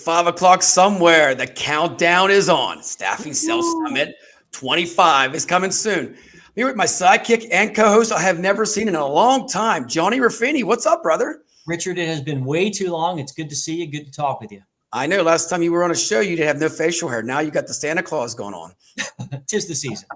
5 o'clock somewhere. The countdown is on. Staffing Sales Summit 25 is coming soon. Here with my sidekick and co-host I have never seen in a long time, Johnny Ruffini. What's up, brother? Richard, it has been way too long. It's good to see you. Good to talk with you. I know last time you were on a show, you didn't have no facial hair. Now you got the Santa Claus going on. 'Tis the season.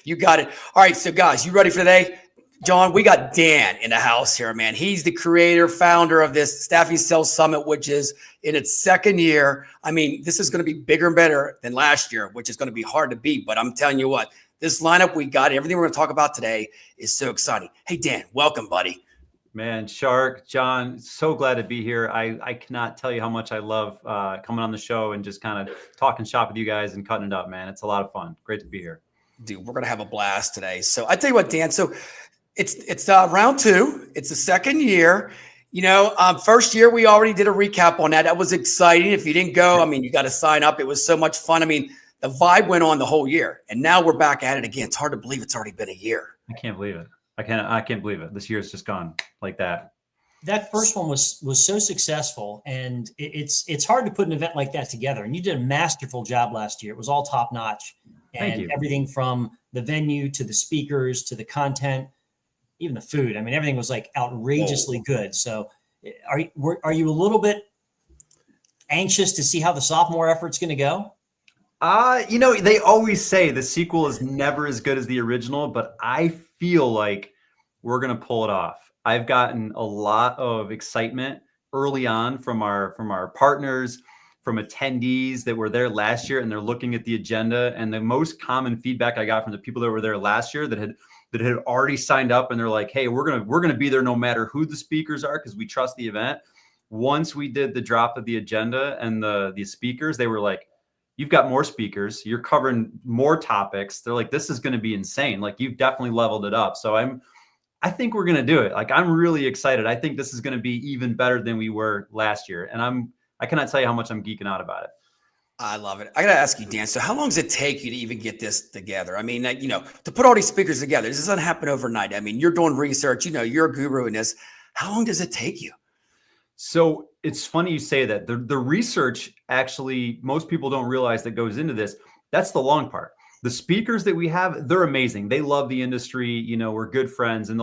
You got it. All right, so guys, you ready for today? John, we got Dan in the house here, man. He's the creator, founder of this Staffing Sales Summit, which is in its second year. I mean, this is going to be bigger and better than last year, which is going to be hard to beat. But I'm telling you what, this lineup we got, everything we're going to talk about today is so exciting. Hey, Dan, welcome, buddy. Man, Shark, John, so glad to be here. I cannot tell you how much I love coming on the show and just kind of talking shop with you guys and cutting it up, man. It's a lot of fun. Great to be here. Dude, we're going to have a blast today. So I tell you what, Dan, so it's round two. It's the second year. You know, first year, we already did a recap on that. That was exciting. If you didn't go, I mean, you got to sign up. It was so much fun. I mean, the vibe went on the whole year. And now we're back at it again. It's hard to believe it's already been a year. I can't believe it. I can't believe it. This year's just gone like that. That first one was so successful, and it's hard to put an event like that together. And you did a masterful job last year. It was all top notch, and everything from the venue to the speakers to the content, even the food. I mean, everything was like outrageously good. So, are you a little bit anxious to see how the sophomore effort's going to go? You know, they always say the sequel is never as good as the original, but I feel like we're going to pull it off. I've gotten a lot of excitement early on from our partners, from attendees that were there last year, and they're looking at the agenda. And the most common feedback I got from the people that were there last year that had already signed up, and they're like, "Hey, we're gonna be there no matter who the speakers are because we trust the event." Once we did the drop of the agenda and the speakers, they were like, "You've got more speakers. You're covering more topics." They're like, "This is going to be insane. Like, you've definitely leveled it up." So I think we're going to do it. Like, I'm really excited. I think this is going to be even better than we were last year. And I cannot tell you how much I'm geeking out about it. I love it. I got to ask you, Dan, so how long does it take you to even get this together? I mean, you know, to put all these speakers together, this doesn't happen overnight. I mean, you're doing research, you know, you're a guru in this. How long does it take you? So it's funny you say that. The research, actually, most people don't realize that goes into this. That's the long part. The speakers that we have, they're amazing. They love the industry. You know, we're good friends, and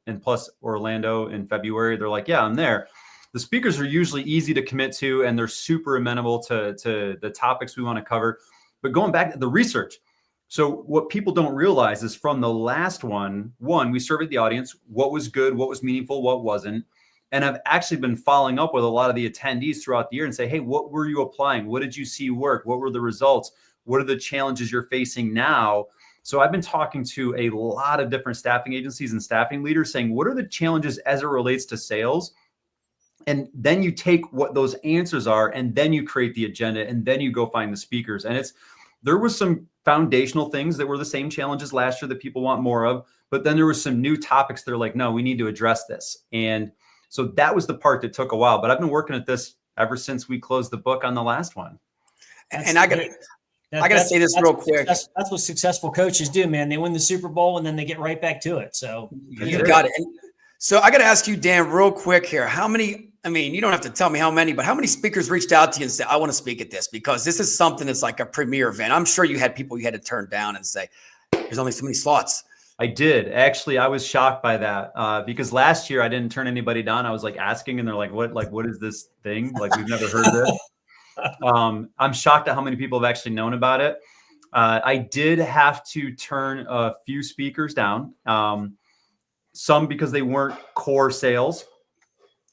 and plus Orlando in February, they're like, "Yeah, I'm there." The speakers are usually easy to commit to, and they're super amenable to the topics we want to cover. But going back to the research, so what people don't realize is from the last one, we surveyed the audience, what was good, what was meaningful, what wasn't. And I've actually been following up with a lot of the attendees throughout the year and say, "Hey, what were you applying? What did you see work? What were the results? What are the challenges you're facing now?" So I've been talking to a lot of different staffing agencies and staffing leaders saying, what are the challenges as it relates to sales? And then you take what those answers are, and then you create the agenda, and then you go find the speakers. And there was some foundational things that were the same challenges last year that people want more of, but then there was some new topics that are like, no, we need to address this. And so that was the part that took a while, but I've been working at this ever since we closed the book on the last one. And I gotta say this real quick. That's what successful coaches do, man. They win the Super Bowl and then they get right back to it. So you got it. And so I got to ask you, Dan, real quick here. How many? I mean, you don't have to tell me how many, but how many speakers reached out to you and said, "I want to speak at this," because this is something that's like a premier event. I'm sure you had people you had to turn down and say, "There's only so many slots." I did. Actually, I was shocked by that because last year I didn't turn anybody down. I was like asking, and they're like, what is this thing? Like, we've never heard of this. I'm shocked at how many people have actually known about it. I did have to turn a few speakers down, some because they weren't core sales,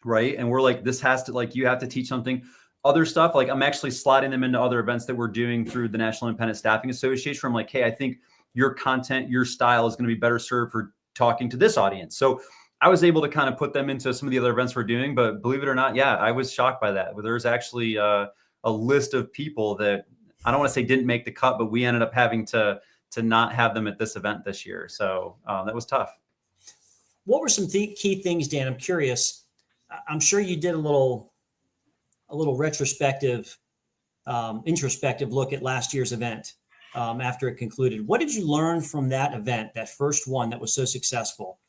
right? And we're like, this has to, like, you have to teach something. Other stuff, like I'm actually slotting them into other events that we're doing through the National Independent Staffing Association. Where I'm like, hey, I think your content, your style is going to be better served for talking to this audience. So I was able to kind of put them into some of the other events we're doing. But believe it or not, yeah, I was shocked by that. There's actually a list of people that I don't want to say didn't make the cut, but we ended up having to not have them at this event this year. So that was tough. What were some key things, Dan? I'm curious. I'm sure you did a little retrospective, introspective look at last year's event after it concluded. What did you learn from that event, that first one that was so successful?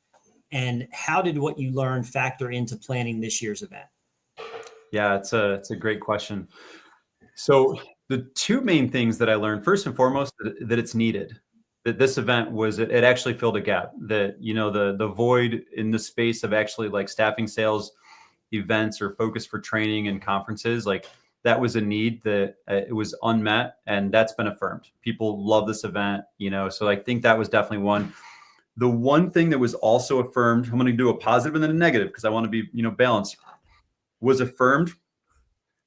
And how did what you learned factor into planning this year's event? Yeah, it's a great question. So the two main things that I learned, first and foremost, that it's needed. That this event was it actually filled a gap. That the void in the space of actually like staffing sales events or focus for training and conferences, like that was a need that it was unmet, and that's been affirmed. People love this event, so I think that was definitely one. The one thing that was also affirmed, I'm going to do a positive and then a negative because I want to be balanced, was affirmed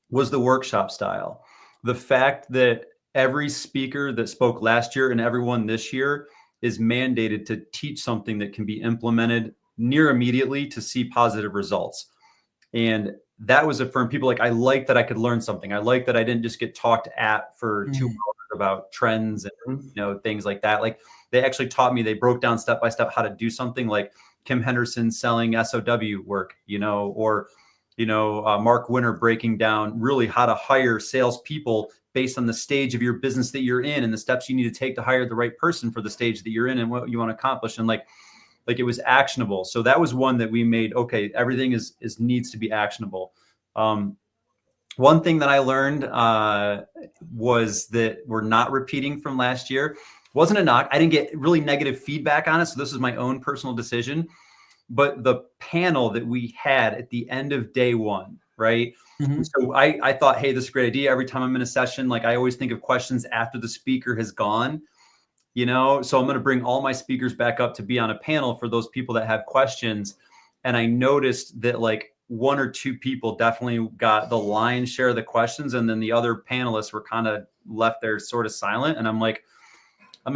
was the workshop style. The fact that every speaker that spoke last year and everyone this year is mandated to teach something that can be implemented near immediately to see positive results. And that was affirmed. People like, I like that I could learn something. I like that I didn't just get talked at for 2 hours about trends and things like that. Like they actually taught me, they broke down step by step how to do something, like Kim Henderson selling SOW work, or Mark Winter breaking down really how to hire salespeople based on the stage of your business that you're in and the steps you need to take to hire the right person for the stage that you're in and what you want to accomplish. And like it was actionable. So that was one that we made. Okay, everything is needs to be actionable. One thing that I learned was that we're not repeating from last year. Wasn't a knock. I didn't get really negative feedback on it. So this is my own personal decision. But the panel that we had at the end of day one, right? Mm-hmm. So I thought, hey, this is a great idea. Every time I'm in a session, like I always think of questions after the speaker has gone, so I'm going to bring all my speakers back up to be on a panel for those people that have questions. And I noticed that like one or two people definitely got the lion's share of the questions. And then the other panelists were kind of left there sort of silent. And I'm like,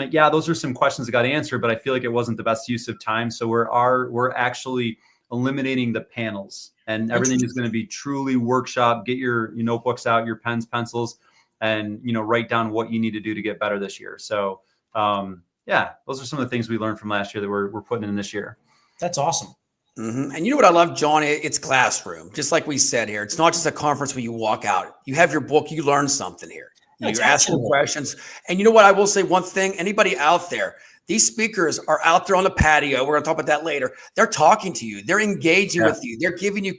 yeah, those are some questions that got answered, but I feel like it wasn't the best use of time. So we're actually eliminating the panels, and everything is going to be truly workshop. Get your notebooks out, your pens, pencils, and write down what you need to do to get better this year. So yeah, those are some of the things we learned from last year that we're putting in this year. That's awesome. Mm-hmm. And you know what I love, John? It's classroom. Just like we said here, it's not just a conference where you walk out. You have your book, you learn something here. You're asking questions. And you know what? I will say one thing. Anybody out there, these speakers are out there on the patio. We're going to talk about that later. They're talking to you. They're engaging with you. They're giving you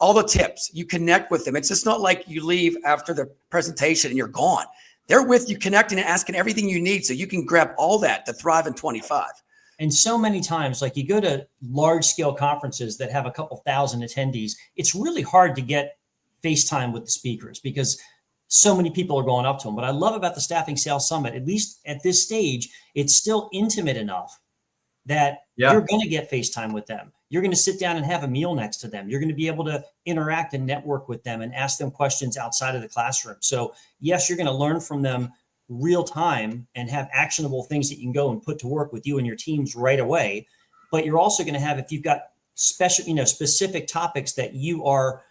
all the tips. You connect with them. It's just not like you leave after the presentation and you're gone. They're with you, connecting and asking everything you need so you can grab all that to thrive in 25. And so many times, like you go to large scale conferences that have a couple thousand attendees, it's really hard to get FaceTime with the speakers because so many people are going up to them. What I love about the Staffing Sales Summit, at least at this stage, it's still intimate enough that you're going to get FaceTime with them. You're going to sit down and have a meal next to them. You're going to be able to interact and network with them and ask them questions outside of the classroom. So yes, you're going to learn from them real time and have actionable things that you can go and put to work with you and your teams right away. But you're also going to have, if you've got specific topics that you are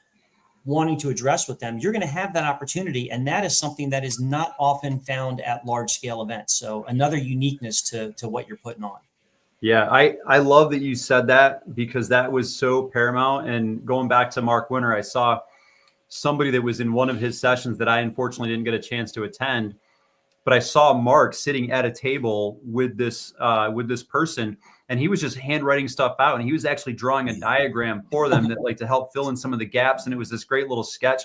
wanting to address with them, you're going to have that opportunity. And that is something that is not often found at large scale events. So another uniqueness to what you're putting on. Yeah, I love that you said that because that was so paramount. And going back to Mark Winter, I saw somebody that was in one of his sessions that I unfortunately didn't get a chance to attend, but I saw Mark sitting at a table with this person, and he was just handwriting stuff out, and he was actually drawing a diagram for them that to help fill in some of the gaps. And it was this great little sketch.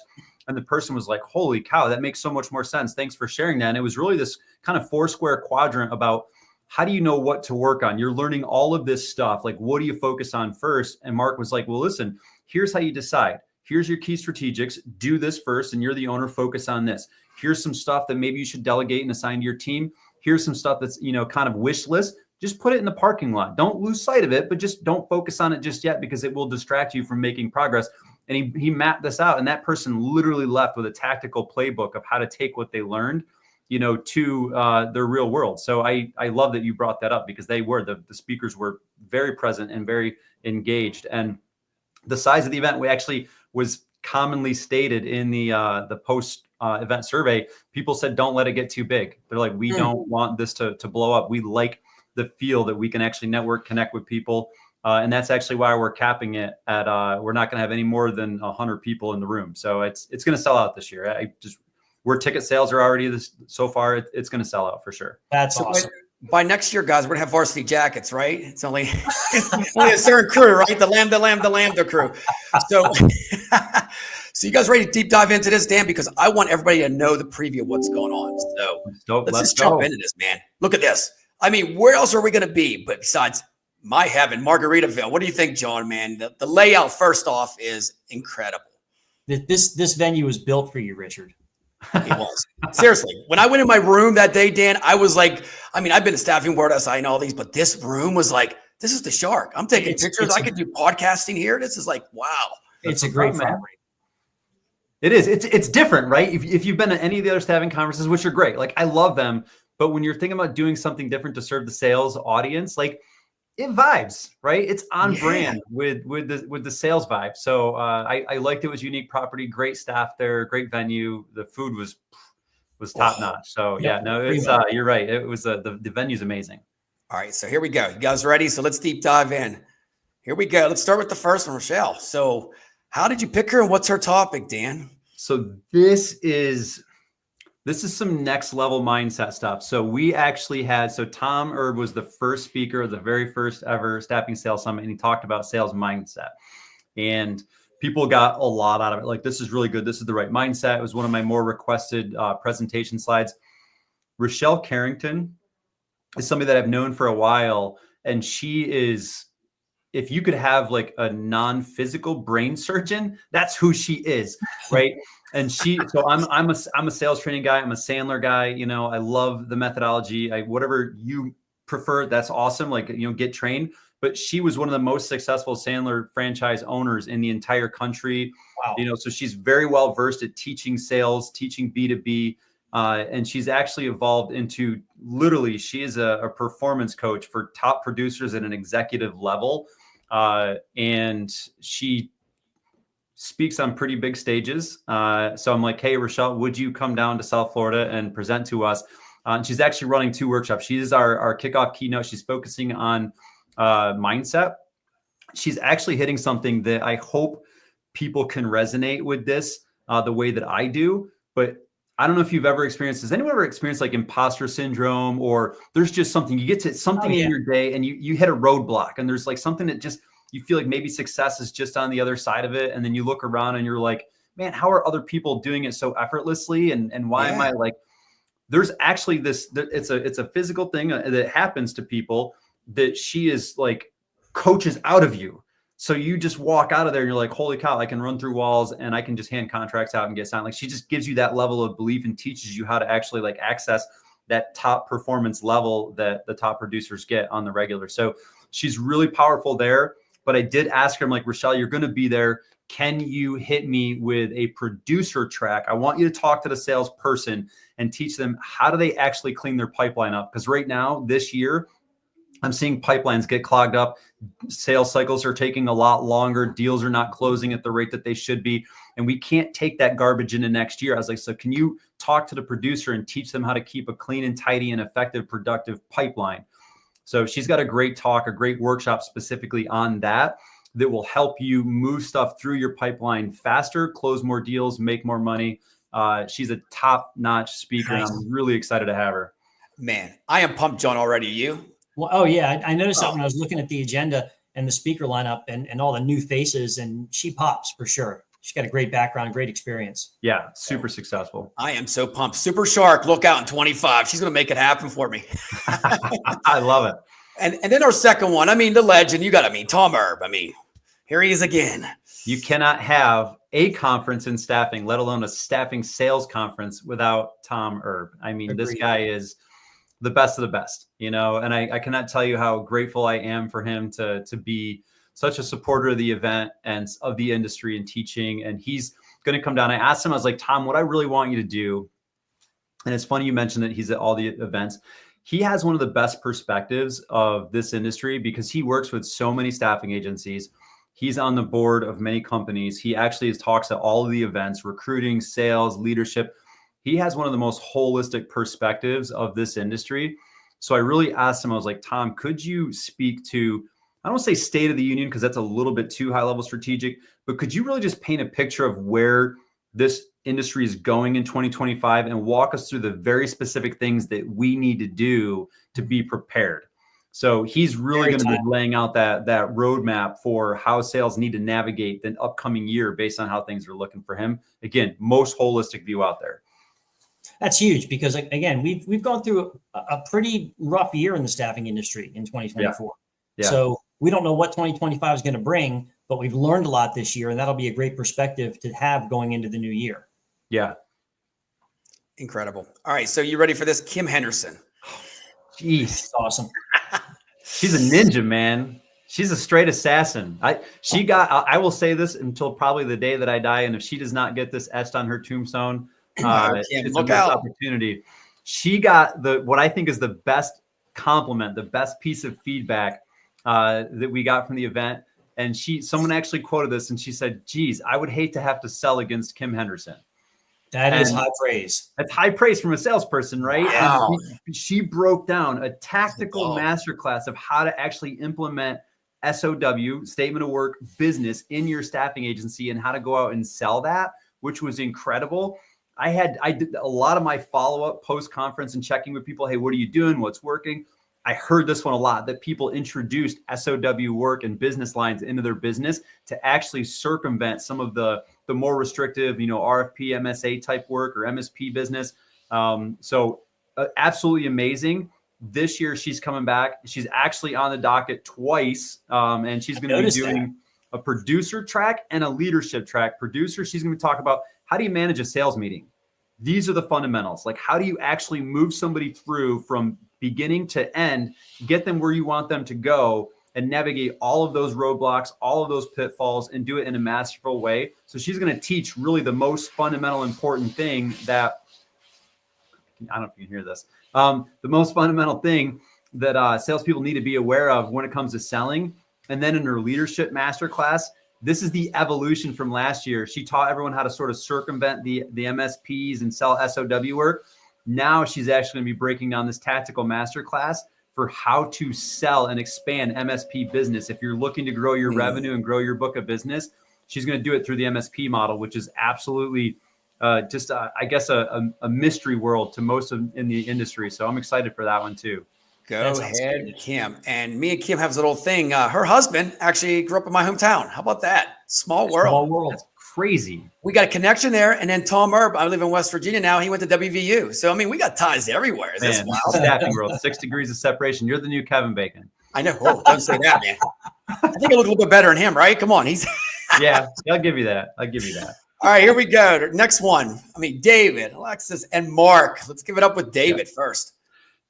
And the person was like, holy cow, that makes so much more sense. Thanks for sharing that. And it was really this kind of 4-square quadrant about how do you know what to work on? You're learning all of this stuff. Like, what do you focus on first? And Mark was like, well, listen, here's how you decide. Here's your key strategics. Do this first. And you're the owner. Focus on this. Here's some stuff that maybe you should delegate and assign to your team. Here's some stuff that's, kind of wish list. Just put it in the parking lot. Don't lose sight of it, but just don't focus on it just yet because it will distract you from making progress. And he mapped this out. And that person literally left with a tactical playbook of how to take what they learned, to their real world. So I love that you brought that up because the speakers were very present and very engaged. And the size of the event was commonly stated in the post event survey. People said, don't let it get too big. They're like, we don't want this to blow up. We like the feel that we can actually network, connect with people. And that's actually why we're capping it at, we're not going to have any more than 100 people in the room. So it's going to sell out this year. Where ticket sales are already so far, it's going to sell out for sure. That's awesome. By next year, guys, we're going to have varsity jackets, right? It's only a certain crew, right? The Lambda crew. So you guys ready to deep dive into this, Dan? Because I want everybody to know the preview of what's going on. So let's just jump into this, man. Look at this. I mean, where else are we going to be? But besides my heaven, Margaritaville. What do you think, John, man? The layout, first off, is incredible. This venue was built for you, Richard. It was. Seriously. When I went in my room that day, Dan, I was like, I mean, I've been to Staffing World SI and all these, but this room was like, this is the Shark. I'm taking pictures. I could do podcasting here. This is like, wow. It's a great property. It is. It's different, right? If you've been to any of the other staffing conferences, which are great, like I love them, but when you're thinking about doing something different to serve the sales audience, like it vibes, right? It's on brand with the sales vibe. So I liked it. Was unique property, great staff there, great venue. The food was top notch. So it's you're right. It was the venue's amazing. All right, so here we go. You guys ready? So let's deep dive in. Here we go. Let's start with the first one, Rochelle. So how did you pick her and what's her topic, Dan? So this is some next level mindset stuff. So we actually had, Tom Erb was the first speaker of the very first ever Staffing Sales Summit, and he talked about sales mindset. And people got a lot out of it. Like, this is really good. This is the right mindset. It was one of my more requested presentation slides. Rochelle Carrington is somebody that I've known for a while. And she is, if you could have like a non-physical brain surgeon, that's who she is, right? And so I'm a sales training guy. I'm a Sandler guy. You know, I love the methodology. Whatever you prefer, that's awesome. Like, you know, get trained. But she was one of the most successful Sandler franchise owners in the entire country. Wow. You know, so she's very well versed at teaching sales, teaching B2B. And she's actually evolved into literally, she is a performance coach for top producers at an executive level. And she speaks on pretty big stages. So I'm like, hey, Rochelle, would you come down to South Florida and present to us? And she's actually running 2 workshops. She is our kickoff keynote. She's focusing on mindset. She's actually hitting something that I hope people can resonate with this the way that I do. But I don't know if you've ever experienced, has anyone ever experienced like imposter syndrome, or there's just something, you get to something in your day and you hit a roadblock and there's like something that just, you feel like maybe success is just on the other side of it. And then you look around and you're like, man, how are other people doing it so effortlessly? And why am I like, there's actually this, it's a physical thing that happens to people that she is like coaches out of you. So you just walk out of there and you're like, holy cow, I can run through walls and I can just hand contracts out and get signed. Like, she just gives you that level of belief and teaches you how to actually like access that top performance level that the top producers get on the regular. So she's really powerful there. But I did ask her, I'm like, Rochelle, you're going to be there. Can you hit me with a producer track? I want you to talk to the salesperson and teach them how do they actually clean their pipeline up? Because right now, this year, I'm seeing pipelines get clogged up. Sales cycles are taking a lot longer. Deals are not closing at the rate that they should be. And we can't take that garbage into next year. I was like, so can you talk to the producer and teach them how to keep a clean and tidy and effective, productive pipeline? So she's got a great talk, a great workshop specifically on that will help you move stuff through your pipeline faster, close more deals, make more money. She's a top-notch speaker. Nice. And I'm really excited to have her. Man, I am pumped, John, already. You? Well, oh yeah, I noticed that when I was looking at the agenda and the speaker lineup and all the new faces, and she pops for sure. She's got a great background, great experience. Yeah, super successful. I am so pumped. Super Shark, look out in 25. She's going to make it happen for me. I love it. And then our second one, I mean, the legend, you got to mean Tom Erb. I mean, here he is again. You cannot have a conference in staffing, let alone a staffing sales conference, without Tom Erb. I mean, Agreed. This guy is the best of the best, you know, and I cannot tell you how grateful I am for him to be such a supporter of the event and of the industry and teaching. And he's going to come down. I asked him, I was like, Tom, what I really want you to do, and it's funny you mentioned that he's at all the events. He has one of the best perspectives of this industry because he works with so many staffing agencies. He's on the board of many companies. He actually talks at all of the events, recruiting, sales, leadership. He has one of the most holistic perspectives of this industry. So I really asked him, I was like, Tom, could you speak to, I don't want to say state of the union because that's a little bit too high level strategic, but could you really just paint a picture of where this industry is going in 2025 and walk us through the very specific things that we need to do to be prepared? So he's really Very going to be laying out that roadmap for how sales need to navigate the upcoming year based on how things are looking for him. Again, most holistic view out there. That's huge because, again, we've gone through a pretty rough year in the staffing industry in 2024. Yeah. So we don't know what 2025 is going to bring, but we've learned a lot this year, and that'll be a great perspective to have going into the new year. Yeah. Incredible. All right. So you ready for this? Kim Henderson. Jeez. That's awesome. She's a ninja, man. She's a straight assassin. I will say this until probably the day that I die. And if she does not get this etched on her tombstone, it's a missed opportunity. She got what I think is the best compliment, the best piece of feedback that we got from the event. And someone actually quoted this and she said, geez, I would hate to have to sell against Kim Henderson. That is high praise. That's high praise from a salesperson, right? Wow. And she broke down a tactical masterclass of how to actually implement SOW, statement of work, business in your staffing agency and how to go out and sell that, which was incredible. I did a lot of my follow-up post-conference and checking with people. Hey, what are you doing? What's working? I heard this one a lot, that people introduced SOW work and business lines into their business to actually circumvent some of the more restrictive, RFP, MSA type work or MSP business. So absolutely amazing. This year, she's coming back. She's actually on the docket twice, and she's going to be doing a producer track and a leadership track. Producer, she's going to talk about how do you manage a sales meeting? These are the fundamentals. Like, how do you actually move somebody through from beginning to end, get them where you want them to go, and navigate all of those roadblocks, all of those pitfalls, and do it in a masterful way. So she's going to teach really the most fundamental, important thing that, I don't know if you can hear this, the most fundamental thing that salespeople need to be aware of when it comes to selling. And then in her leadership masterclass, this is the evolution from last year. She taught everyone how to sort of circumvent the MSPs and sell SOW work. Now she's actually going to be breaking down this tactical masterclass for how to sell and expand MSP business. If you're looking to grow your revenue and grow your book of business, she's going to do it through the MSP model, which is absolutely I guess a mystery world to most in the industry. So I'm excited for that one too. Go ahead, Kim. And me and Kim have this little thing. Her husband actually grew up in my hometown. How about that? Small world. Small world. That's crazy. We got a connection there. And then Tom Erb, I live in West Virginia now. He went to WVU. So, I mean, we got ties everywhere. Is this wild? Staffing world, 6 degrees of separation. You're the new Kevin Bacon. I know. Oh, don't say that, man. I think I look a little bit better than him, right? Come on. Yeah, I'll give you that. All right, here we go. Next one. I mean, David, Alexis, and Mark. Let's give it up with David first.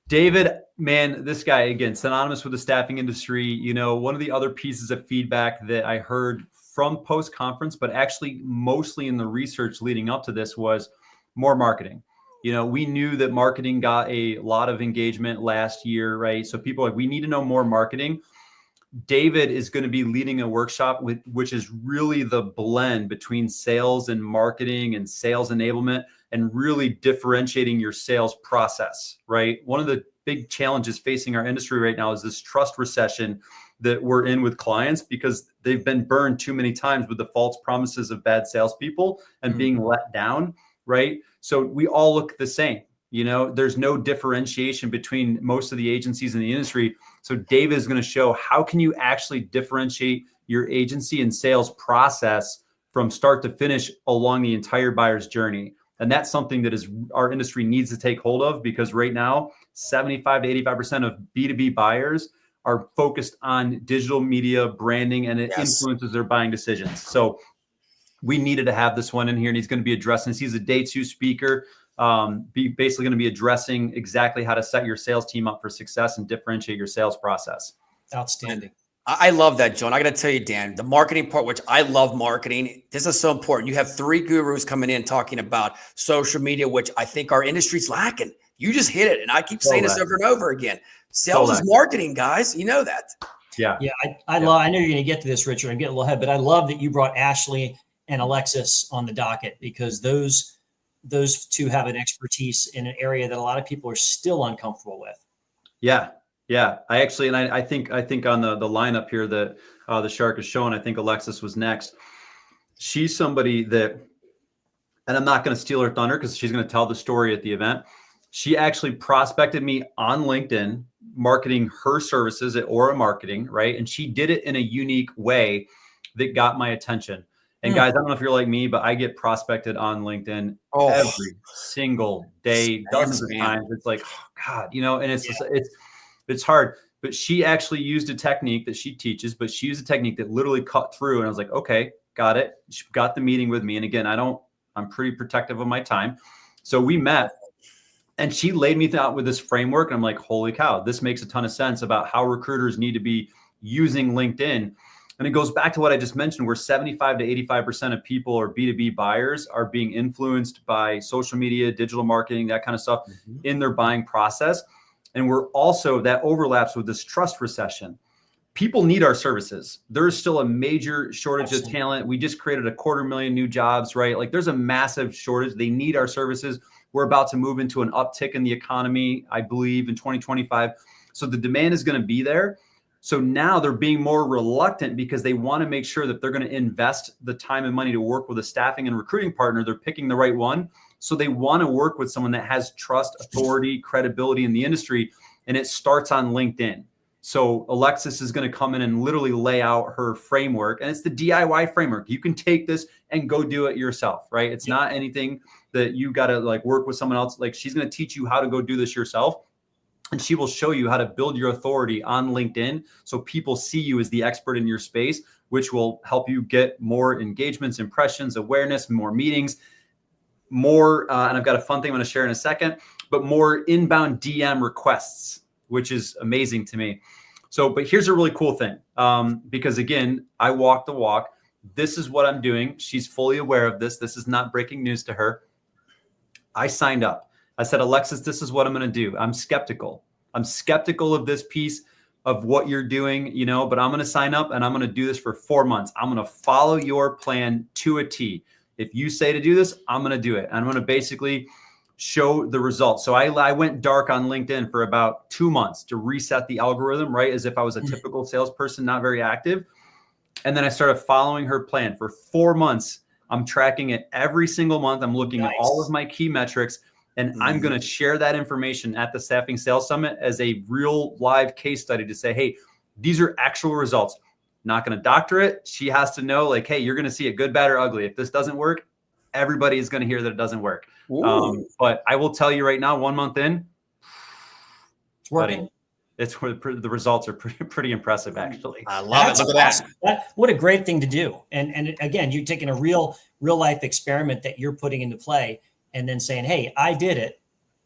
David, man, this guy, again, synonymous with the staffing industry. One of the other pieces of feedback that I heard from post-conference, but actually mostly in the research leading up to this, was more marketing. We knew that marketing got a lot of engagement last year, right? So people are like, we need to know more marketing. David is going to be leading a workshop which is really the blend between sales and marketing and sales enablement and really differentiating your sales process, right? One of the big challenges facing our industry right now is this trust recession that we're in with clients because they've been burned too many times with the false promises of bad salespeople and being let down, right? So we all look the same. There's no differentiation between most of the agencies in the industry. So David is going to show how can you actually differentiate your agency and sales process from start to finish along the entire buyer's journey. And that's something that our industry needs to take hold of, because right now, 75 to 85% of B2B buyers are focused on digital media branding, and it influences their buying decisions. So we needed to have this one in here, and he's going to be addressing this. He's a day 2 speaker. Basically going to be addressing exactly how to set your sales team up for success and differentiate your sales process. Outstanding. I love that, John. I got to tell you, Dan, the marketing part, which I love marketing. This is so important. You have 3 gurus coming in talking about social media, which I think our industry's lacking. You just hit it. And I keep saying this over and over again. Sales is marketing, guys. You know that. Yeah. I love, I know you're going to get to this, Richard. I'm getting a little ahead, but I love that you brought Ashley and Alexis on the docket, because those 2 have an expertise in an area that a lot of people are still uncomfortable with. Yeah. I actually, and I think on the lineup here that the Shark is showing, I think Alexis was next. She's somebody that, and I'm not going to steal her thunder because she's going to tell the story at the event. She actually prospected me on LinkedIn, marketing her services at Aura Marketing, right? And she did it in a unique way that got my attention. And guys, I don't know if you're like me, but I get prospected on LinkedIn every single day, dozens of times. It's like, oh God, you know, and it's hard. But she actually used a technique that she teaches, but she used a technique that literally cut through. And I was like, okay, got it. She got the meeting with me. And again, I'm pretty protective of my time. So we met and she laid me out with this framework. And I'm like, holy cow, this makes a ton of sense about how recruiters need to be using LinkedIn. And it goes back to what I just mentioned, where 75 to 85% of people or B2B buyers are being influenced by social media, digital marketing, that kind of stuff in their buying process. And we're also, that overlaps with this trust recession. People need our services. There's still a major shortage of talent. We just created 250,000 new jobs, right? Like there's a massive shortage. They need our services. We're about to move into an uptick in the economy, I believe, in 2025. So the demand is going to be there. So now they're being more reluctant because they want to make sure that they're going to invest the time and money to work with a staffing and recruiting partner. They're picking the right one. So they want to work with someone that has trust, authority, credibility in the industry. And it starts on LinkedIn. So Alexis is going to come in and literally lay out her framework. And it's the DIY framework. You can take this and go do it yourself, right? It's not anything that you got to like work with someone else. Like she's going to teach you how to go do this yourself. And she will show you how to build your authority on LinkedIn so people see you as the expert in your space, which will help you get more engagements, impressions, awareness, more meetings, more, and I've got a fun thing I'm going to share in a second, but more inbound DM requests, which is amazing to me. So, but here's a really cool thing, because again, I walk the walk. This is what I'm doing. She's fully aware of this. This is not breaking news to her. I signed up. I said, Alexis, this is what I'm going to do. I'm skeptical. I'm skeptical of this piece of what you're doing, you know, but I'm going to sign up and I'm going to do this for 4 months. I'm going to follow your plan to a T. If you say to do this, I'm going to do it. I'm going to basically show the results. So I went dark on LinkedIn for about 2 months to reset the algorithm, right? As if I was a typical salesperson, not very active. And then I started following her plan for 4 months. I'm tracking it every single month. I'm looking at all of my key metrics. And I'm going to share that information at the Staffing Sales Summit as a real live case study to say, hey, these are actual results. Not going to doctor it. She has to know like, hey, you're going to see it good, bad, or ugly. If this doesn't work, everybody is going to hear that it doesn't work. But I will tell you right now, 1 month in, it's working. It's where the results are pretty impressive, actually. I love it. Look at that. What a great thing to do. And again, you're taking a real life experiment that you're putting into play and then saying, hey, I did it.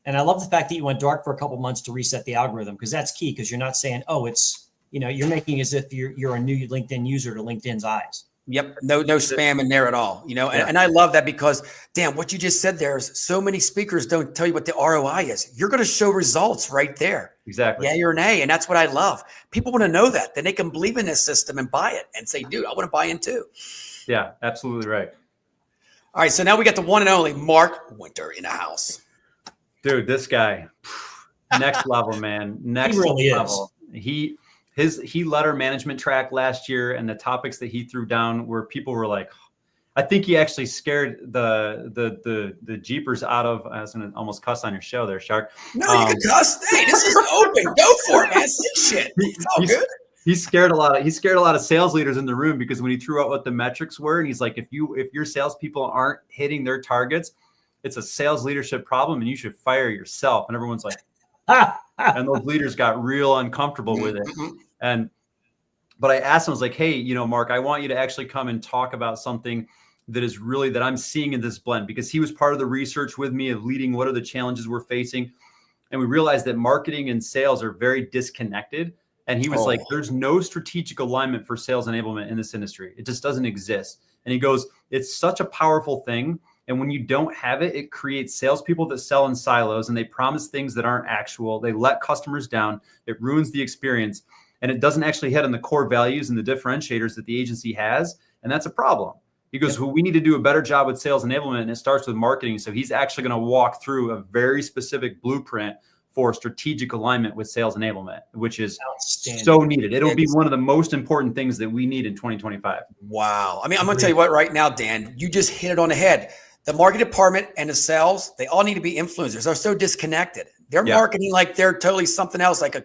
And I love the fact that you went dark for a couple of months to reset the algorithm, because that's key, because you're not saying, oh, it's, you know, you're making as if you're a new LinkedIn user to LinkedIn's eyes. Yep. No spam in there at all, you know, and I love that because damn, what you just said there is so many speakers don't tell you what the ROI is. You're going to show results right there. Exactly. Yeah, or nay. And that's what I love. People want to know that. Then they can believe in this system and buy it and say, dude, I want to buy in too. Yeah, absolutely right. All right. So now we got the one and only Mark Winter in the house. Dude, this guy, next level, man. Next he really level. He led our management track last year, and the topics that he threw down where people were like, I think he actually scared the Jeepers out of. I was gonna almost cuss on your show there, Shark. No, you can cuss. Hey, this is open. Go for it, man. Say shit. It's all good. He scared a lot of sales leaders in the room, because when he threw out what the metrics were, and he's like, if your salespeople aren't hitting their targets, it's a sales leadership problem, and you should fire yourself. And everyone's like, and those leaders got real uncomfortable with it. But I asked him, I was like, hey, you know, Mark, I want you to actually come and talk about something that is really that I'm seeing in this blend, because he was part of the research with me of leading what are the challenges we're facing. And we realized that marketing and sales are very disconnected. And he was like, there's no strategic alignment for sales enablement in this industry. It just doesn't exist. And he goes, it's such a powerful thing. And when you don't have it, it creates salespeople that sell in silos, and they promise things that aren't actual. They let customers down. It ruins the experience. And it doesn't actually hit on the core values and the differentiators that the agency has. And that's a problem. He goes, well, we need to do a better job with sales enablement, and it starts with marketing. So he's actually going to walk through a very specific blueprint for strategic alignment with sales enablement, which is so needed. It'll be one of the most important things that we need in 2025. Wow. I mean, I'm going to tell you what right now, Dan, you just hit it on the head. the marketing department and the sales, they all need to be influencers. They're so disconnected. They're marketing like they're totally something else, like a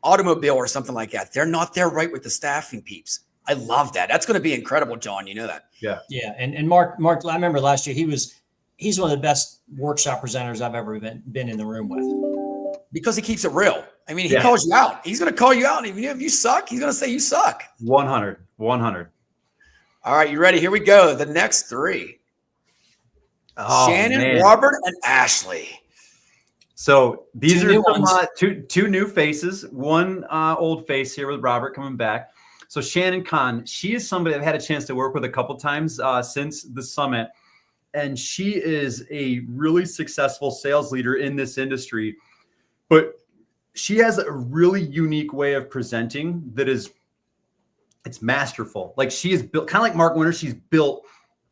automobile or something like that. They're not there right with the staffing peeps. I love that. That's going to be incredible, John. You know that. Yeah. Yeah. And Mark, I remember last year, he's one of the best workshop presenters I've ever been in the room with. Because he keeps it real. I mean, he calls you out. He's going to call you out. Even if you suck, he's going to say you suck. 100. All right. You ready? Here we go. The next three. Oh, Shannon, man. Robert, and Ashley. So these Two are new two new faces, one old face here with Robert coming back. So Shannon Kahn, she is somebody I've had a chance to work with a couple times since the summit. And she is a really successful sales leader in this industry. But she has a really unique way of presenting that it's masterful. Like she is built, kind of like Mark Winter, she's built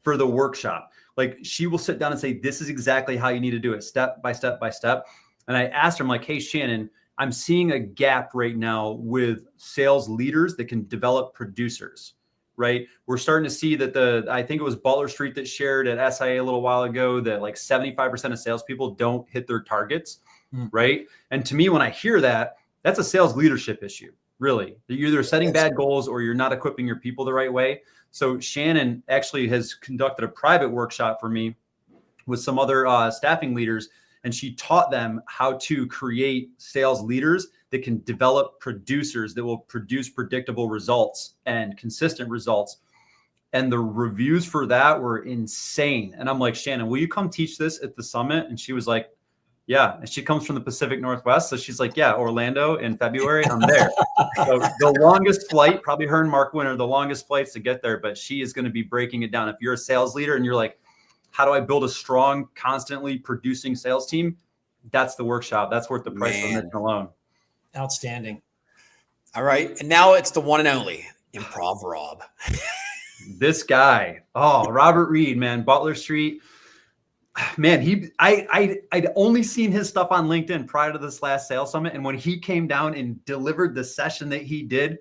for the workshop. Like she will sit down and say, this is exactly how you need to do it, step by step by step. And I asked her, I'm like, hey, Shannon, I'm seeing a gap right now with sales leaders that can develop producers, right? We're starting to see that I think it was Butler Street that shared at SIA a little while ago that like 75% of salespeople don't hit their targets, right? And to me, when I hear that, that's a sales leadership issue, really. You're either setting bad goals or you're not equipping your people the right way. So Shannon actually has conducted a private workshop for me with some other staffing leaders, and she taught them how to create sales leaders that can develop producers that will produce predictable results and consistent results. And the reviews for that were insane. And I'm like, Shannon, will you come teach this at the summit? And she was like, yeah. And she comes from the Pacific Northwest. So she's like, yeah, Orlando in February, I'm there. So the longest flight, probably her and Mark Winter, the longest flights to get there, but she is going to be breaking it down. If you're a sales leader and you're like, how do I build a strong, constantly producing sales team? That's the workshop. That's worth the price of admission alone. Outstanding. Oh, All right. And now it's the one and only Improv Rob. This guy, Robert Reed, man, Butler Street. Man, I'd only seen his stuff on LinkedIn prior to this last sales summit. And when he came down and delivered the session that he did,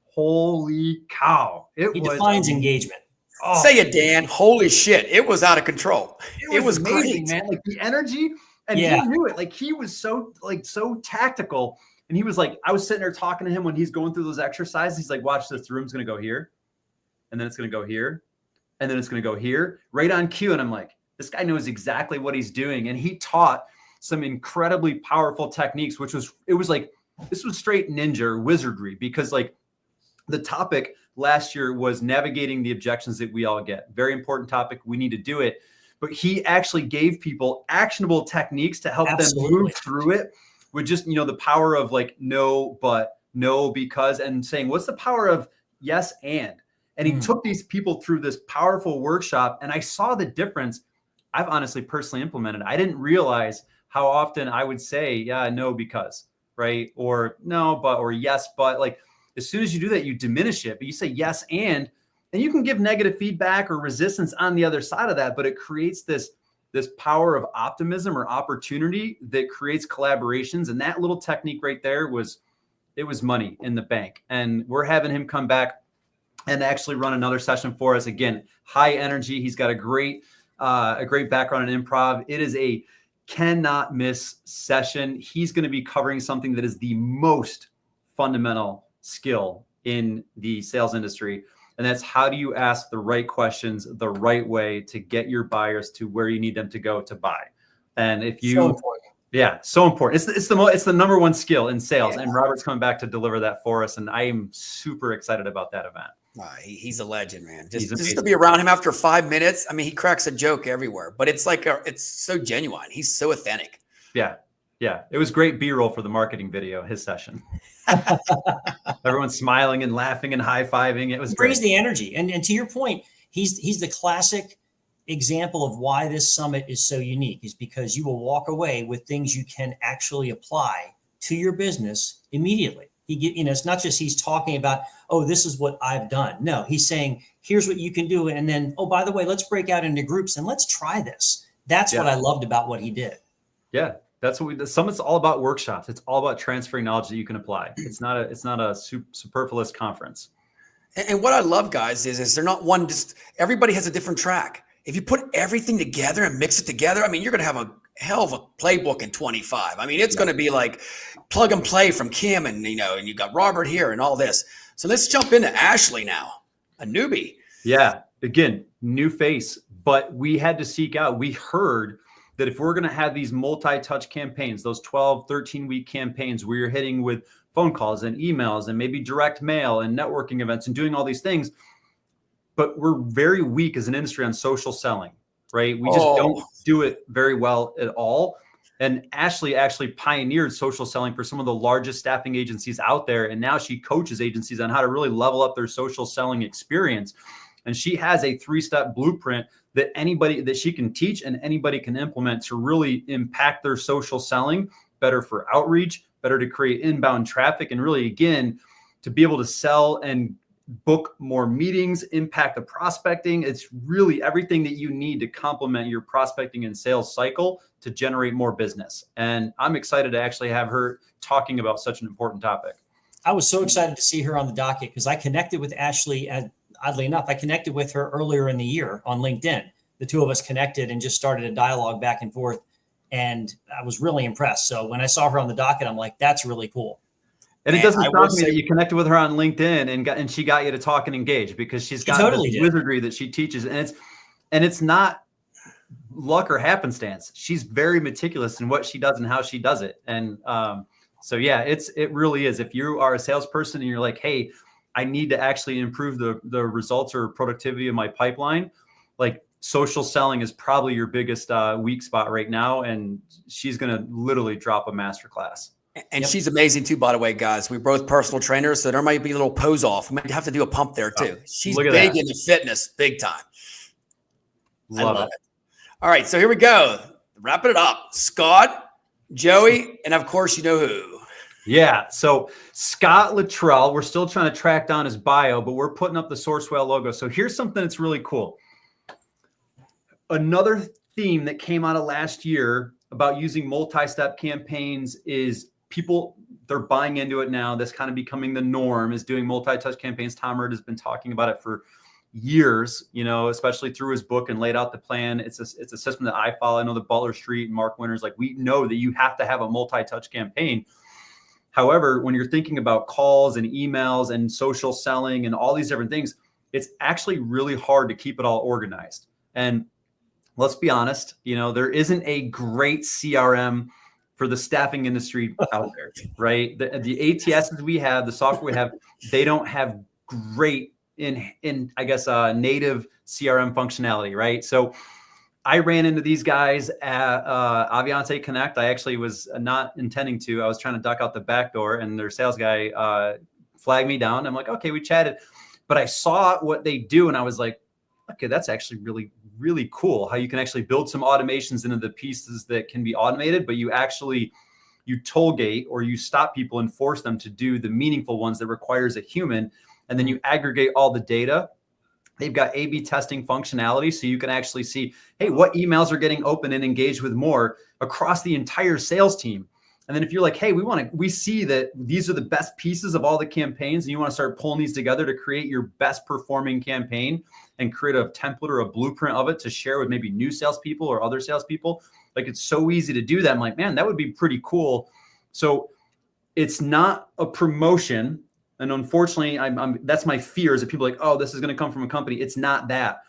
holy cow. He defines engagement. Oh, say it, Dan. Holy shit. It was out of control. It was amazing, great, man. Like the energy, and he knew it. Like he was so tactical. And he was like, I was sitting there talking to him when he's going through those exercises. He's like, watch this, the room's going to go here. And then it's going to go here. And then it's going to go here, right on cue. And I'm like, this guy knows exactly what he's doing. And he taught some incredibly powerful techniques, it was like, this was straight ninja or wizardry, because like the topic last year was navigating the objections that we all get. Very important topic. We need to do it. But he actually gave people actionable techniques to help them move through it with just, the power of like, no, but, no, because, and saying, what's the power of yes, and he took these people through this powerful workshop. And I saw the difference. I've honestly personally implemented. I didn't realize how often I would say, yeah, no, because, right? Or no, but, or yes, but. Like as soon as you do that, you diminish it, but you say yes, and you can give negative feedback or resistance on the other side of that, but it creates this power of optimism or opportunity that creates collaborations. And that little technique right there was money in the bank. And we're having him come back and actually run another session for us. Again, high energy. He's got a great background in improv. It is a cannot miss session. He's going to be covering something that is the most fundamental skill in the sales industry. And that's how do you ask the right questions the right way to get your buyers to where you need them to go to buy. And if you, so important. It's the number one skill in sales. Yeah. And Robert's coming back to deliver that for us. And I am super excited about that event. He's a legend, man. Just to be around him after 5 minutes. I mean, he cracks a joke everywhere, but it's like, it's so genuine. He's so authentic. Yeah. Yeah. It was great B-roll for the marketing video, his session. Everyone's smiling and laughing and high-fiving. It was great. Brings the energy. And to your point, he's the classic example of why this summit is so unique, is because you will walk away with things you can actually apply to your business immediately. It's not just he's talking about, oh, this is what I've done. No, he's saying, here's what you can do. And then, oh, by the way, let's break out into groups and let's try this. That's what I loved about what he did. Yeah. That's what the summit's all about. Workshops. It's all about transferring knowledge that you can apply. It's not a superfluous conference. And what I love, guys, is they're not one, just everybody has a different track. if you put everything together and mix it together, I mean, you're going to have a hell of a playbook in 25. I mean, it's going to be like plug and play from Kim and, and you got Robert here and all this. So let's jump into Ashley now, a newbie. Yeah. Again, new face, but we had to seek out. We heard that if we're going to have these multi-touch campaigns, those 12, 13-week campaigns where you're hitting with phone calls and emails and maybe direct mail and networking events and doing all these things, but we're very weak as an industry on social selling, right? We just don't do it very well at all. And Ashley actually pioneered social selling for some of the largest staffing agencies out there. And now she coaches agencies on how to really level up their social selling experience. And she has a 3-step blueprint that she can teach and anybody can implement to really impact their social selling, better for outreach, better to create inbound traffic, and really, again, to be able to sell and book more meetings, impact the prospecting. It's really everything that you need to complement your prospecting and sales cycle to generate more business. And I'm excited to actually have her talking about such an important topic. I was so excited to see her on the docket because I connected with Ashley. Oddly enough, I connected with her earlier in the year on LinkedIn. The two of us connected and just started a dialogue back and forth. And I was really impressed. So when I saw her on the docket, I'm like, that's really cool. And it doesn't shock me that you connected with her on LinkedIn and she got you to talk and engage, because she's got this wizardry that she teaches, and it's not luck or happenstance. She's very meticulous in what she does and how she does it. And so yeah, it really is. If you are a salesperson and you're like, hey, I need to actually improve the results or productivity of my pipeline, like social selling is probably your biggest weak spot right now, and she's going to literally drop a masterclass. And she's amazing too, by the way, guys. We're both personal trainers, so there might be a little pose off. We might have to do a pump there too. She's big into fitness, big time. I love it. All right, so here we go. Wrapping it up. Scott, Joey, and of course, you know who. Yeah, so Scott Luttrell, we're still trying to track down his bio, but we're putting up the Sourcewell logo. So here's something that's really cool. Another theme that came out of last year about using multi-step campaigns is people, they're buying into it now. That's kind of becoming the norm, is doing multi-touch campaigns. Tom Hurd has been talking about it for years, especially through his book, and laid out the plan. It's a system that I follow. I know that Butler Street and Mark Winters, like, we know that you have to have a multi-touch campaign. However, when you're thinking about calls and emails and social selling and all these different things, it's actually really hard to keep it all organized. And let's be honest, there isn't a great CRM for the staffing industry out there, right? The ATSs we have, the software we have, they don't have great in I guess, native CRM functionality, right? So I ran into these guys at Aviante Connect. I actually was not intending to. I was trying to duck out the back door, and their sales guy flagged me down. I'm like, okay, we chatted. But I saw what they do, and I was like, okay, that's actually really, really cool how you can actually build some automations into the pieces that can be automated, but you toll gate or you stop people and force them to do the meaningful ones that requires a human. And then you aggregate all the data. They've got A/B testing functionality, so you can actually see, hey, what emails are getting open and engaged with more across the entire sales team. And then if you're like, hey, we see that these are the best pieces of all the campaigns, and you want to start pulling these together to create your best performing campaign and create a template or a blueprint of it to share with maybe new salespeople or other salespeople. Like, it's so easy to do that. I'm like, man, that would be pretty cool. So it's not a promotion. And unfortunately, that's my fear, is that people are like, oh, this is going to come from a company. It's not that,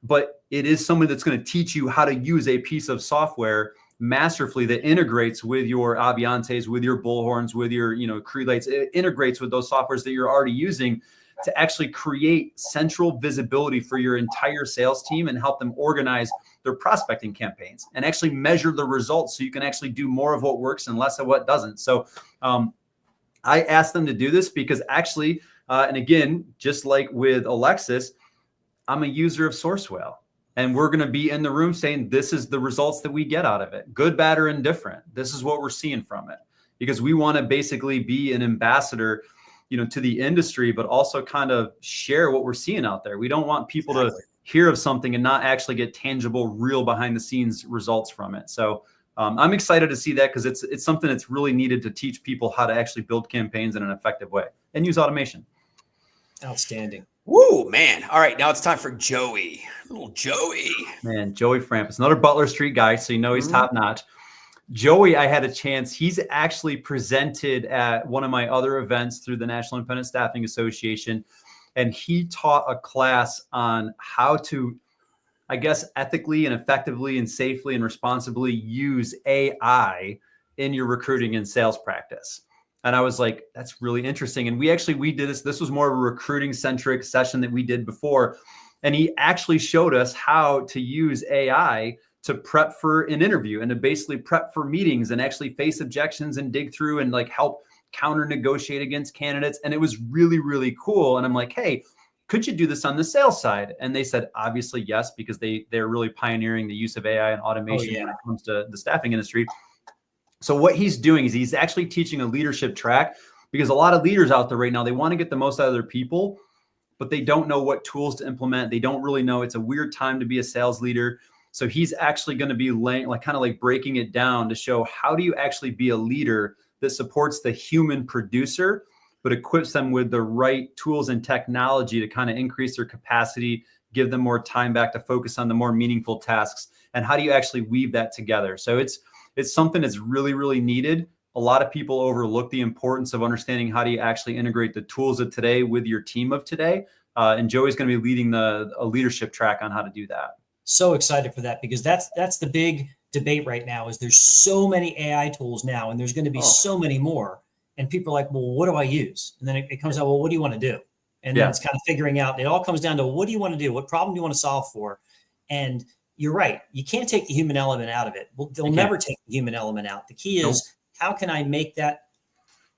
but it is somebody that's going to teach you how to use a piece of software masterfully that integrates with your Aviantes, with your Bullhorns, with your, Crelites. It integrates with those softwares that you're already using to actually create central visibility for your entire sales team and help them organize their prospecting campaigns and actually measure the results, so you can actually do more of what works and less of what doesn't. So I asked them to do this because actually, and again, just like with Alexis, I'm a user of Sourcewell. And we're going to be in the room saying, this is the results that we get out of it. Good, bad, or indifferent. This is what we're seeing from it. Because we want to basically be an ambassador, to the industry, but also kind of share what we're seeing out there. We don't want people to hear of something and not actually get tangible, real behind the scenes results from it. So I'm excited to see that, because it's something that's really needed to teach people how to actually build campaigns in an effective way and use automation. Outstanding. Woo, man. All right, now it's time for Joey. Little Joey. Man, Joey Frampus, another Butler Street guy, so you know he's Mhm. top notch. Joey, I had a chance. He's actually presented at one of my other events through the National Independent Staffing Association, and he taught a class on how to, I guess, ethically and effectively and safely and responsibly use AI in your recruiting and sales practice. And I was like, that's really interesting. And we did this. This was more of a recruiting centric session that we did before. And he actually showed us how to use AI to prep for an interview and to basically prep for meetings and actually face objections and dig through and like help counter negotiate against candidates. And it was really, really cool. And I'm like, hey, could you do this on the sales side? And they said, obviously, yes, because they're really pioneering the use of AI and automation when it comes to the staffing industry. So what he's doing is he's actually teaching a leadership track, because a lot of leaders out there right now, they want to get the most out of their people, but they don't know what tools to implement. They don't really know. It's a weird time to be a sales leader. So he's actually going to be kind of breaking it down to show how do you actually be a leader that supports the human producer, but equips them with the right tools and technology to kind of increase their capacity, give them more time back to focus on the more meaningful tasks. And how do you actually weave that together? So it's something that's really, really needed. A lot of people overlook the importance of understanding how do you actually integrate the tools of today with your team of today. And Joey's going to be leading a leadership track on how to do that. So excited for that, because that's the big debate right now. Is there's so many AI tools now, and there's going to be so many more. And people are like, well, what do I use? And then it comes out, well, what do you want to do? And then it's kind of figuring out, it all comes down to, what do you want to do? What problem do you want to solve for? And you're right. You can't take the human element out of it. Well, they'll never take the human element out. The key is, how can I make that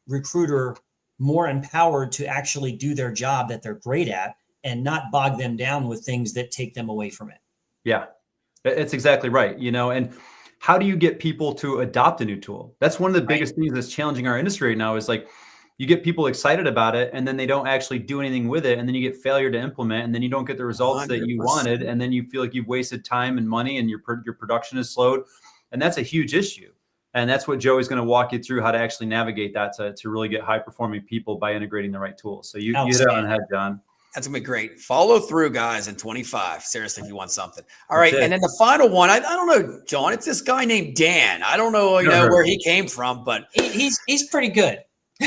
recruiter more empowered to actually do their job that they're great at, and not bog them down with things that take them away from it? Yeah, it's exactly right. And how do you get people to adopt a new tool? That's one of the biggest things that's challenging our industry right now, is like, you get people excited about it and then they don't actually do anything with it. And then you get failure to implement, and then you don't get the results 100%. That you wanted. And then you feel like you've wasted time and money, and your production is slowed. And that's a huge issue. And that's what Joey's going to walk you through, how to actually navigate that to really get high performing people by integrating the right tools. So you hit it on the head, John. That's going to be great. Follow through, guys, in 25. Seriously, if you want something. All right. And then the final one, I don't know, John, it's this guy named Dan. I don't know, where he came from, but he's pretty good.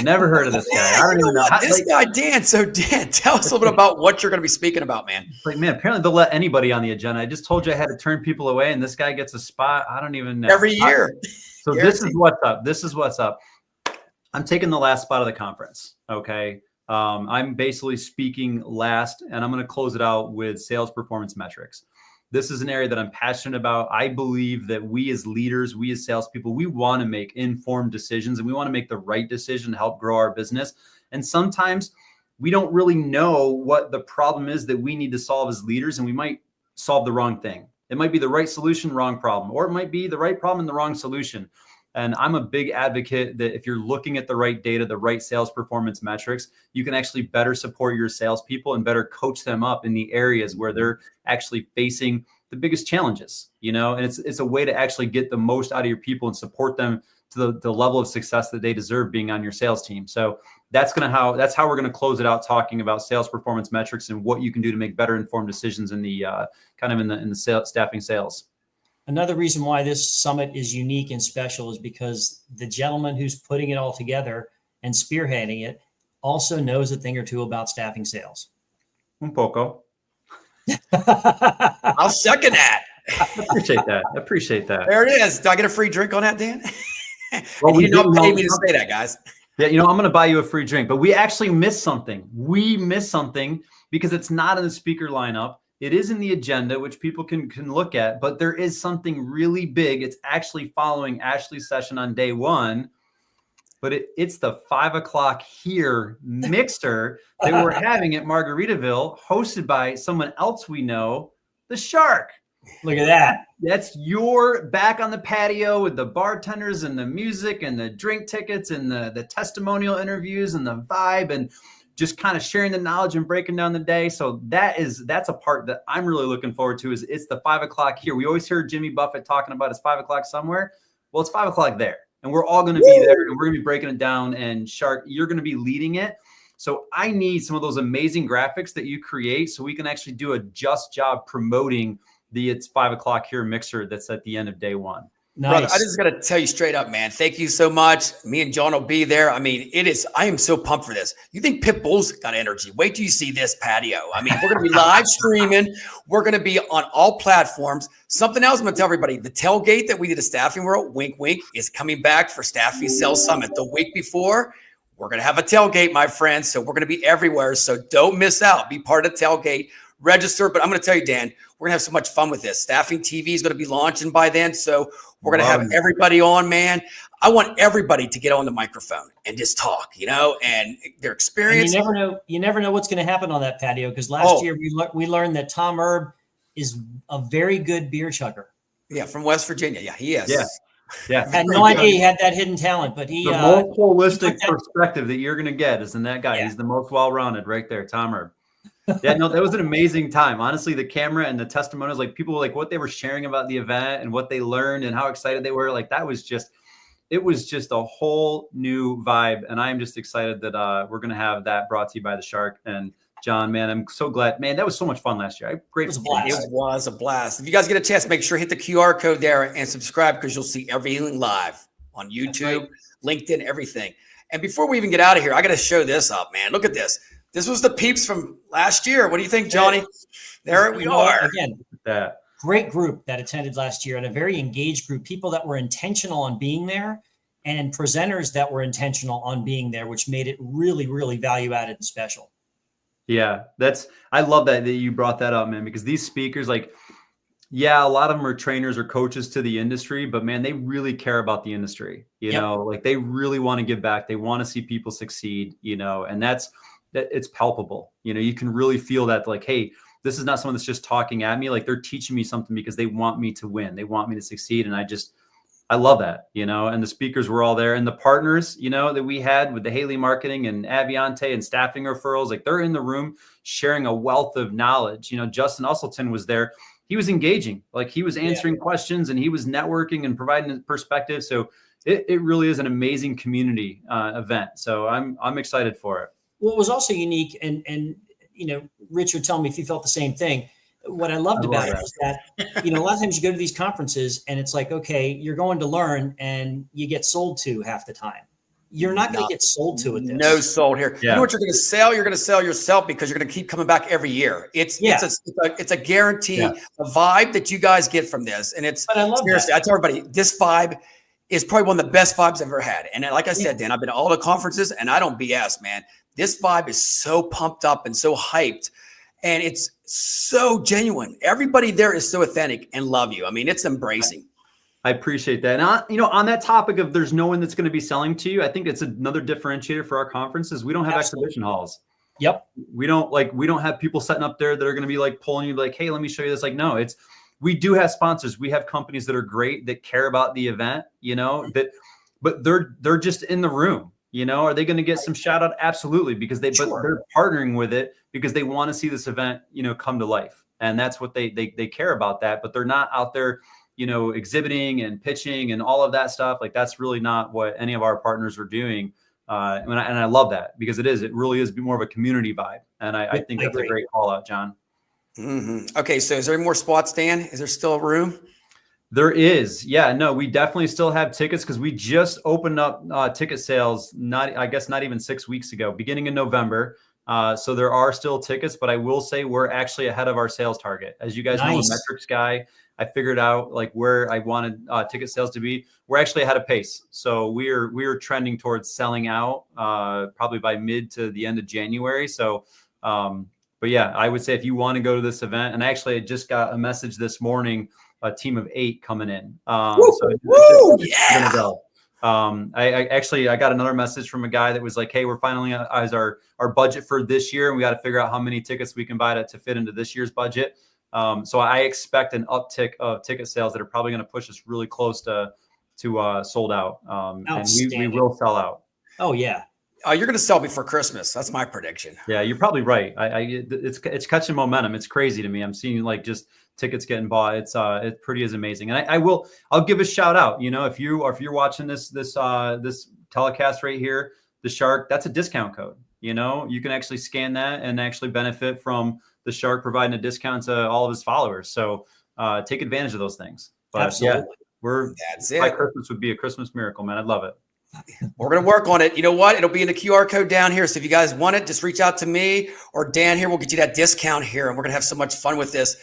Never heard of this guy. I don't even know. This guy, Dan. So, Dan, tell us a little bit about what you're going to be speaking about, man. Man, apparently they'll let anybody on the agenda. I just told you I had to turn people away, and this guy gets a spot. I don't even know. Every year. So this is what's up. This is what's up. I'm taking the last spot of the conference. Okay. I'm basically speaking last, and I'm going to close it out with sales performance metrics. This is an area that I'm passionate about. I believe that we as leaders, we as salespeople, we want to make informed decisions, and we want to make the right decision to help grow our business. And sometimes we don't really know what the problem is that we need to solve as leaders, and we might solve the wrong thing. It might be the right solution, wrong problem, or it might be the right problem and the wrong solution. And I'm a big advocate that if you're looking at the right data, the right sales performance metrics, you can actually better support your salespeople and better coach them up in the areas where they're actually facing the biggest challenges, and it's a way to actually get the most out of your people and support them to the level of success that they deserve being on your sales team. So that's how we're going to close it out, talking about sales performance metrics and what you can do to make better informed decisions in the in the sales, staffing sales. Another reason why this summit is unique and special is because the gentleman who's putting it all together and spearheading it also knows a thing or two about staffing sales. Un poco. I'll second that. I appreciate that. There it is. Do I get a free drink on that, Dan? Well, you don't pay me to say that, guys. Yeah, I'm going to buy you a free drink, but we actually missed something. We missed something because it's not in the speaker lineup. It is in the agenda, which people can look at, but there is something really big. It's actually following Ashley's session on day one, but it's the 5 o'clock here mixer that we're having at Margaritaville, hosted by someone else we know, the Shark. Look at that. That's your back on the patio with the bartenders and the music and the drink tickets and the testimonial interviews and the vibe and just kind of sharing the knowledge and breaking down the day. So that's a part that I'm really looking forward to. Is it's the 5 o'clock here. We always hear Jimmy Buffett talking about it's 5 o'clock somewhere. Well, it's 5 o'clock there, and we're all going to be there, and we're going to be breaking it down. And Shark, you're going to be leading it. So I need some of those amazing graphics that you create so we can actually do a just job promoting the It's 5 o'clock here mixer that's at the end of day one. Nice. Brother, I just got to tell you straight up, man. Thank you so much. Me and John will be there. I mean, I am so pumped for this. You think Pitbull's got energy? Wait till you see this patio. I mean, we're going to be live streaming. We're going to be on all platforms. Something else I'm going to tell everybody, the tailgate that we did at Staffing World, wink, wink, is coming back for Staffing Sales Summit. The week before, we're going to have a tailgate, my friends. So we're going to be everywhere. So don't miss out. Be part of the tailgate. Register. But I'm going to tell you, Dan, we're going to have so much fun with this. Staffing TV is going to be launching by then. So we're going to have everybody on, man. I want everybody to get on the microphone and just talk, and their experience. And you never know what's going to happen on that patio, because last year we learned that Tom Erb is a very good beer chugger. Yeah, from West Virginia. Yeah, he is. Yeah. I had no idea he had that hidden talent, but the most holistic perspective that you're going to get is in that guy. Yeah. He's the most well-rounded right there, Tom Erb. Yeah, no, that was an amazing time. Honestly, the camera and the testimonials, like people, like what they were sharing about the event and what they learned and how excited they were, like it was just a whole new vibe. And I'm just excited that we're going to have that brought to you by the Shark. And John, man, I'm so glad, man, that was so much fun last year. Great. It was a blast. If you guys get a chance, make sure hit the QR code there and subscribe, because you'll see everything live on YouTube, LinkedIn, everything. And before we even get out of here, I got to show this up, man. Look at this. This was the peeps from last year. What do you think, Johnny? There we are. Again, great group that attended last year, and a very engaged group, people that were intentional on being there and presenters that were intentional on being there, which made it really, really value added and special. Yeah, I love that you brought that up, man, because these speakers, a lot of them are trainers or coaches to the industry, but man, they really care about the industry, you know, like they really want to give back. They want to see people succeed, and that it's palpable. You can really feel that, like, hey, this is not someone that's just talking at me. Like, they're teaching me something because they want me to win. They want me to succeed. And I love that, and the speakers were all there, and the partners, that we had with the Haley Marketing and Aviante and staffing referrals, like they're in the room sharing a wealth of knowledge. Justin Usselton was there. He was engaging, like he was answering questions, and he was networking and providing a perspective. So it really is an amazing community event. So I'm excited for it. What was also unique, and Richard, tell me if you felt the same thing. What I loved about it is that, a lot of times you go to these conferences and it's like, okay, you're going to learn and you get sold to half the time. You're not going to get sold to at this. No sold here. Yeah. You know what you're going to sell? You're going to sell yourself, because you're going to keep coming back every year. It's a guarantee, a vibe that you guys get from this. And it's seriously, I tell everybody, this vibe is probably one of the best vibes I've ever had. And like I said, Dan, I've been to all the conferences and I don't BS, man. This vibe is so pumped up and so hyped, and it's so genuine. Everybody there is so authentic and love you. I mean, it's embracing. I appreciate that. And on that topic of there's no one that's going to be selling to you, I think it's another differentiator for our conferences. We don't have exhibition halls. Yep. We don't have people setting up there that are going to be like pulling you like, hey, let me show you this. Like, no, we do have sponsors. We have companies that are great, that care about the event, but they're just in the room. Are they going to get some shout out? Absolutely. Because but they're partnering with it because they want to see this event, come to life. And that's what they care about that, but they're not out there, exhibiting and pitching and all of that stuff. Like, that's really not what any of our partners are doing. And I love that, because it really is more of a community vibe. And I think that's a great call out, John. Mm-hmm. Okay. So is there any more spots, Dan? Is there still room? There is. Yeah, no, we definitely still have tickets, because we just opened up ticket sales, not even 6 weeks ago, beginning in November. So there are still tickets, but I will say we're actually ahead of our sales target. As you guys know, I'm a metrics guy. I figured out like where I wanted ticket sales to be. We're actually ahead of pace. So we're trending towards selling out probably by mid to the end of January. So, but yeah, I would say if you want to go to this event, and actually I just got a message this morning, a team of 8 coming in. Gonna go. I got another message from a guy that was like, hey, we're finally as our budget for this year, and we got to figure out how many tickets we can buy to fit into this year's budget. So I expect an uptick of ticket sales that are probably going to push us really close to sold out. And we will sell out. Oh yeah. You're going to sell before Christmas. That's my prediction. Yeah, you're probably right. It's catching momentum. It's crazy to me. I'm seeing like just tickets getting bought. It's pretty is amazing. And I'll give a shout out. If you're watching this telecast right here, the Shark, that's a discount code. You know, you can actually scan that and actually benefit from the shark providing a discount to all of his followers. So take advantage of those things. But Absolutely. That's by it. Christmas would be a Christmas miracle, man. I'd love it. We're going to work on it. You know what? It'll be in the QR code down here. So if you guys want it, just reach out to me or Dan here. We'll get you that discount here. And we're going to have so much fun with this.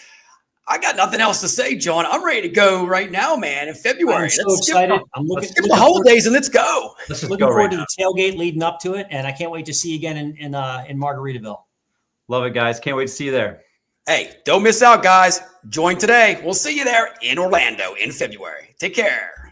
I got nothing else to say, John. I'm ready to go right now, man. In February. I'm so excited. I'm looking for the holidays and let's go. Looking forward to the tailgate leading up to it. And I can't wait to see you again in Margaritaville. Love it, guys. Can't wait to see you there. Hey, don't miss out, guys. Join today. We'll see you there in Orlando in February. Take care.